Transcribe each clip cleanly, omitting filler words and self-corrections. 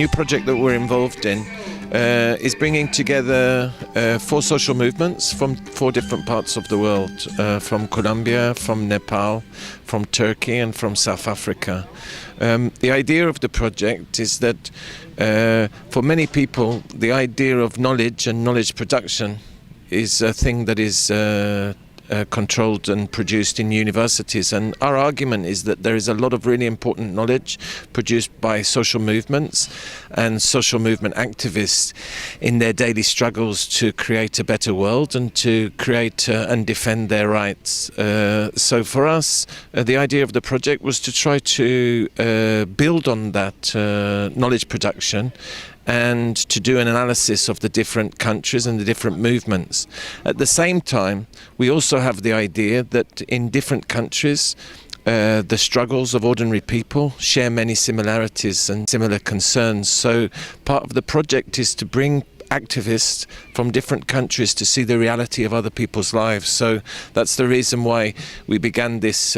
new project that we're involved in is bringing together 4 social movements from 4 different parts of the world, from Colombia, from Nepal, from Turkey and from South Africa. The idea of the project is that for many people the idea of knowledge and knowledge production is a thing that is controlled and produced in universities, and our argument is that there is a lot of really important knowledge produced by social movements and social movement activists in their daily struggles to create a better world and to create and defend their rights. So for us, the idea of the project was to try to build on that knowledge production and to do an analysis of the different countries and the different movements. At the same time, we also have the idea that in different countries, the struggles of ordinary people share many similarities and similar concerns. So part of the project is to bring activists from different countries to see the reality of other people's lives. So that's the reason why we began this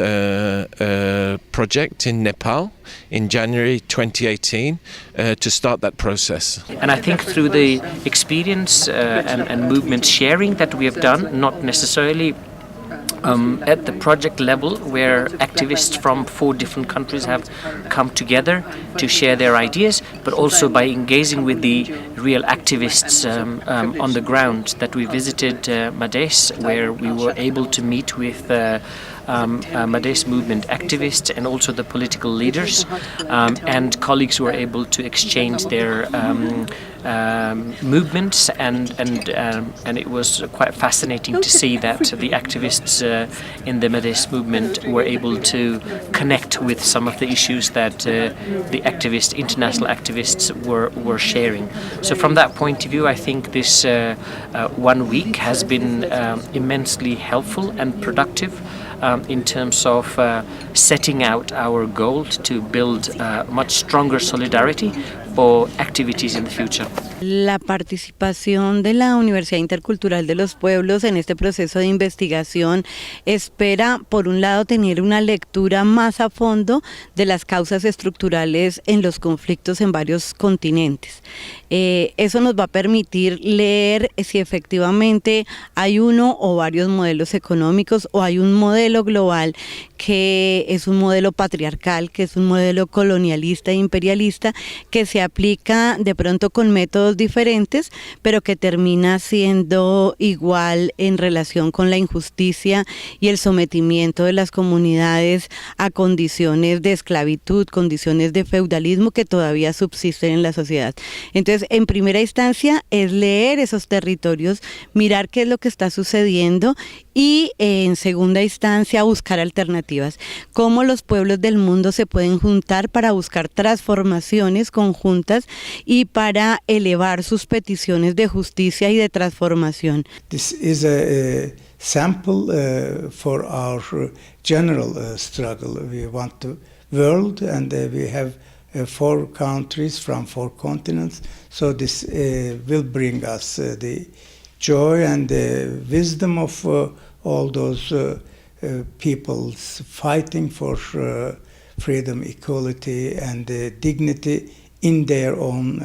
project in Nepal in January 2018 to start that process. And I think through the experience and movement sharing that we have done, not necessarily at the project level, where activists from 4 different countries have come together to share their ideas, but also by engaging with the real activists on the ground, that we visited Madhesh, where we were able to meet with Madhesh movement activists and also the political leaders, and colleagues were able to exchange their movements, and it was quite fascinating to see that the activists in the Madhesh movement were able to connect with some of the issues that the international activists were sharing. So from that point of view, I think this 1 week has been immensely helpful and productive in terms of setting out our goal to build much stronger solidarity for activities in the future. La participación de la Universidad Intercultural de los Pueblos en este proceso de investigación espera, por un lado, tener una lectura más a fondo de las causas estructurales en los conflictos en varios continentes. Eso nos va a permitir leer si efectivamente hay uno o varios modelos económicos, o hay un modelo global que es un modelo patriarcal, que es un modelo colonialista e imperialista, que se aplica de pronto con métodos diferentes, pero que termina siendo igual en relación con la injusticia y el sometimiento de las comunidades a condiciones de esclavitud, condiciones de feudalismo que todavía subsisten en la sociedad. Entonces, en primera instancia es leer esos territorios, mirar qué es lo que está sucediendo, y en segunda instancia buscar alternativas, cómo los pueblos del mundo se pueden juntar para buscar transformaciones conjuntas y para elevar sus peticiones de justicia y de transformación. This is a sample for our general struggle. We want the world, and we have 4 countries from 4 continents, so this will bring us the joy and the wisdom of all those peoples fighting for freedom, equality and dignity in their own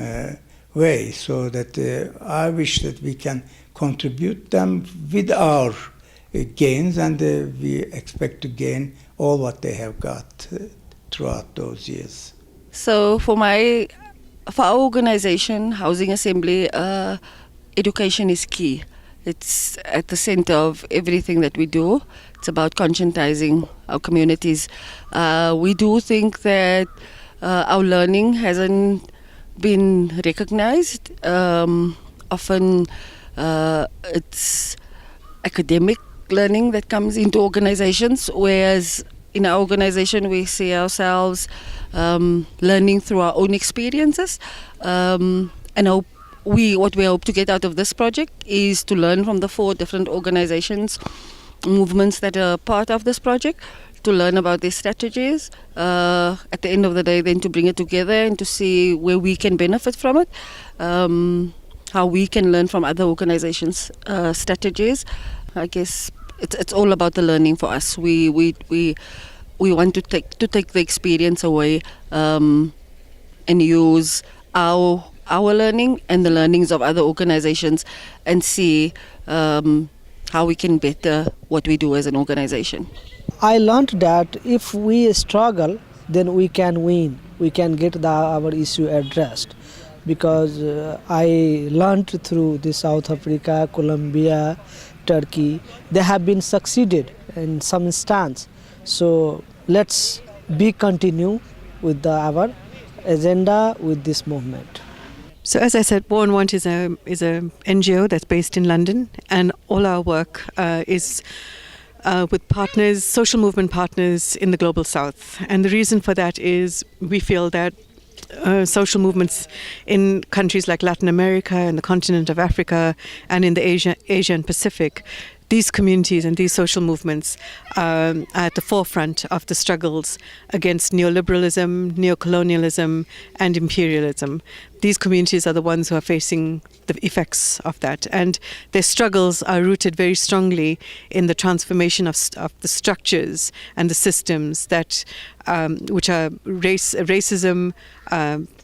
way, so that I wish that we can contribute them with our gains, and we expect to gain all what they have got throughout those years. So for our organization, Housing Assembly, education is key. It's at the center of everything that we do. It's about conscientizing our communities. We do think that our learning hasn't been recognized. Often it's academic learning that comes into organizations, whereas in our organization we see ourselves learning through our own experiences, and what we hope to get out of this project is to learn from the 4 different organizations, movements that are part of this project, to learn about their strategies, at the end of the day then to bring it together and to see where we can benefit from it, how we can learn from other organizations' strategies. I guess it's all about the learning for us. We want to take the experience away and use our learning and the learnings of other organizations and see how we can better what we do as an organization. I learned that if we struggle, then we can win. We can get our issue addressed. Because I learned through the South Africa, Colombia, Turkey, they have been succeeded in some instance. So let's continue with our agenda with this movement. So as I said, War on Want is a NGO that's based in London, and all our work is with partners, social movement partners in the Global South. And the reason for that is we feel that social movements in countries like Latin America and the continent of Africa and in the Asia and Pacific, these communities and these social movements are at the forefront of the struggles against neoliberalism, neocolonialism, and imperialism. These communities are the ones who are facing the effects of that, and their struggles are rooted very strongly in the transformation of the structures and the systems that which are racism,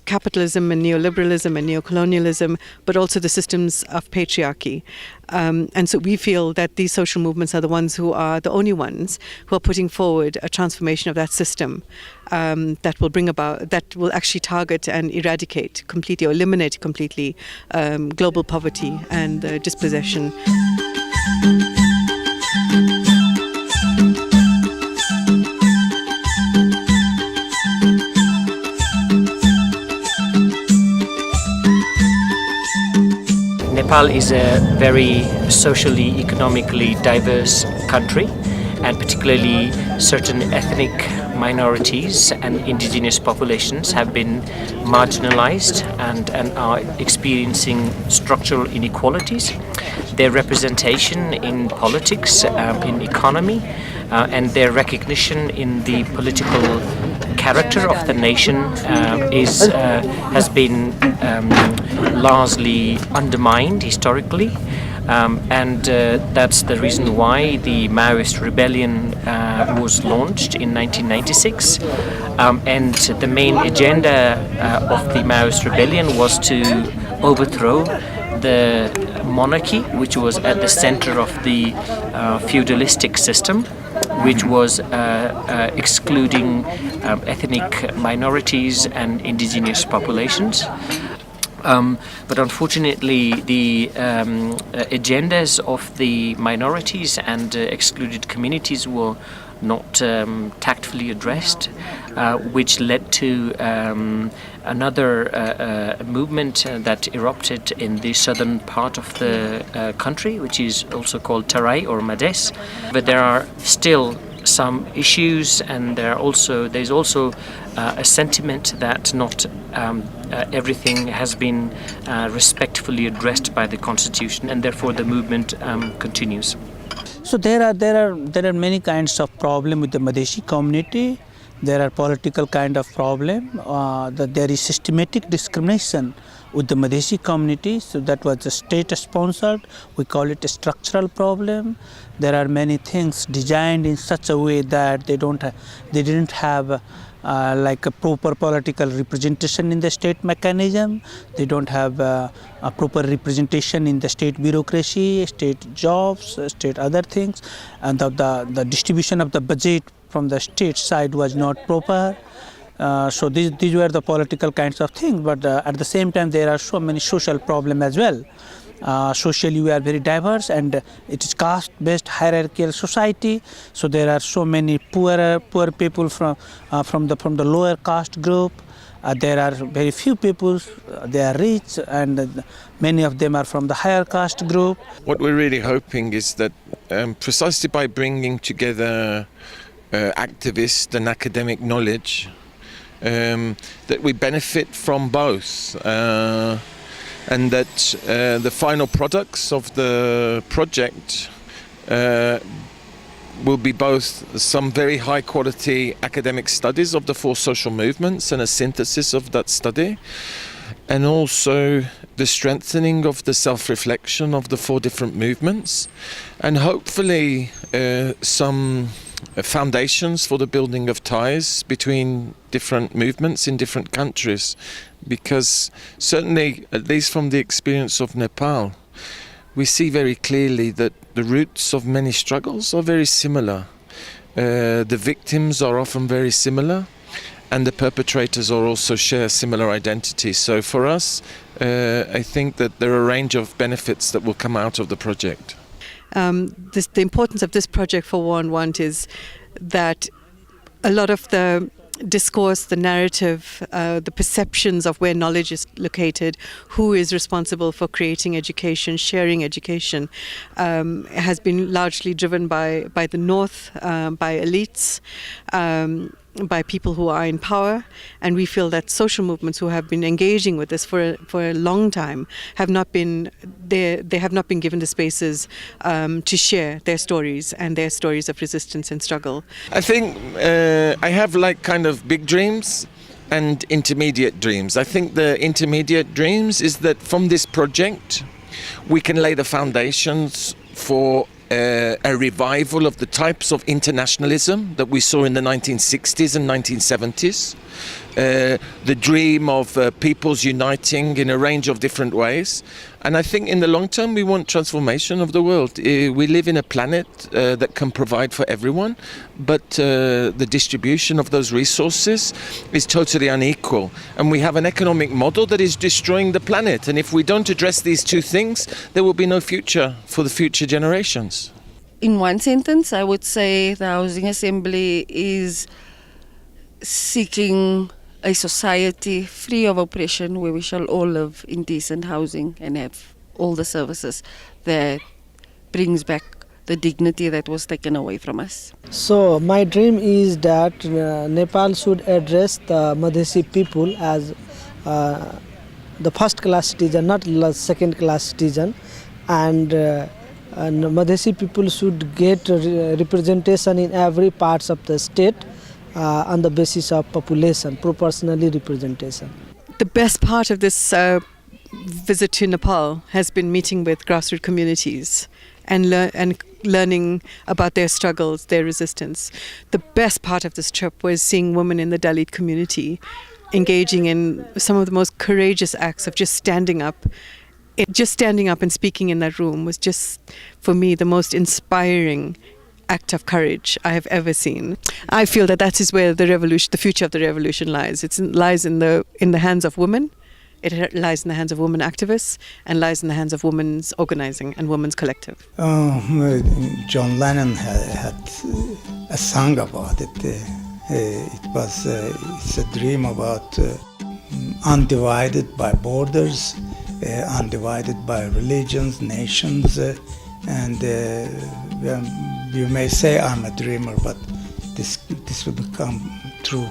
capitalism and neoliberalism and neocolonialism, but also the systems of patriarchy. And so we feel that these social movements are the ones who are the only ones who are putting forward a transformation of that system that will bring about, that will actually target and eradicate completely or eliminate completely global poverty and dispossession. Nepal is a very socially, economically diverse country, and particularly certain ethnic minorities and indigenous populations have been marginalized and are experiencing structural inequalities. Their representation in politics, in economy, and their recognition in the political character of the nation has been largely undermined historically, and that's the reason why the Maoist rebellion was launched in 1996, and the main agenda of the Maoist rebellion was to overthrow the monarchy, which was at the center of the feudalistic system, which was excluding ethnic minorities and indigenous populations. But unfortunately, the agendas of the minorities and excluded communities were not tactfully addressed, which led to another movement that erupted in the southern part of the country, which is also called Tarai or Madhesh. But there are still some issues, and there's also a sentiment that not everything has been respectfully addressed by the constitution, and therefore the movement continues. So there are many kinds of problem with the Madheshi community. There are political kind of problem. That there is systematic discrimination with the Madheshi community. So that was state sponsored. We call it a structural problem. There are many things designed in such a way that they didn't have like a proper political representation in the state mechanism. They don't have a proper representation in the state bureaucracy, state jobs, state other things, and the distribution of the budget from the state side was not proper. So these were the political kinds of things, but at the same time there are so many social problems as well. Socially we are very diverse, and it is caste-based hierarchical society. So there are so many poor people from the lower caste group. There are very few people, they are rich, and many of them are from the higher caste group. What we're really hoping is that precisely by bringing together activists and academic knowledge, that we benefit from both. And that the final products of the project will be both some very high quality academic studies of the four social movements and a synthesis of that study, and also the strengthening of the self-reflection of the four different movements, and hopefully some foundations for the building of ties between different movements in different countries, because certainly, at least from the experience of Nepal, we see very clearly that the roots of many struggles are very similar. The victims are often very similar, and the perpetrators are also share similar identities. So for us, I think that there are a range of benefits that will come out of the project. The importance of this project for War on Want is that a lot of the discourse, the narrative, the perceptions of where knowledge is located, who is responsible for creating education, sharing education, has been largely driven by the North, by elites, by people who are in power, and we feel that social movements who have been engaging with this for a long time have not been they have not been given the spaces to share their stories and their stories of resistance and struggle. I think I have like kind of big dreams and intermediate dreams. I think the intermediate dreams is that from this project we can lay the foundations for a revival of the types of internationalism that we saw in the 1960s and 1970s. The dream of peoples uniting in a range of different ways. And I think in the long term we want transformation of the world. We live in a planet that can provide for everyone, but the distribution of those resources is totally unequal. And we have an economic model that is destroying the planet. And if we don't address these two things, there will be no future for the future generations. In one sentence, I would say the Housing Assembly is seeking a society free of oppression where we shall all live in decent housing and have all the services that brings back the dignity that was taken away from us. So my dream is that Nepal should address the Madheshi people as the first class citizen, not second class citizen, and Madheshi people should get representation in every parts of the state on the basis of population, proportionally representation. The best part of this visit to Nepal has been meeting with grassroots communities and learning about their struggles, their resistance. The best part of this trip was seeing women in the Dalit community engaging in some of the most courageous acts of just standing up. Just standing up and speaking in that room was just, for me, the most inspiring act of courage I have ever seen. I feel that that is where the revolution, the future of the revolution lies. It lies in the hands of women. It lies in the hands of women activists and lies in the hands of women's organizing and women's collective. John Lennon had a song about it. It's a dream about undivided by borders, undivided by religions, nations, and you may say I'm a dreamer, but this will become true.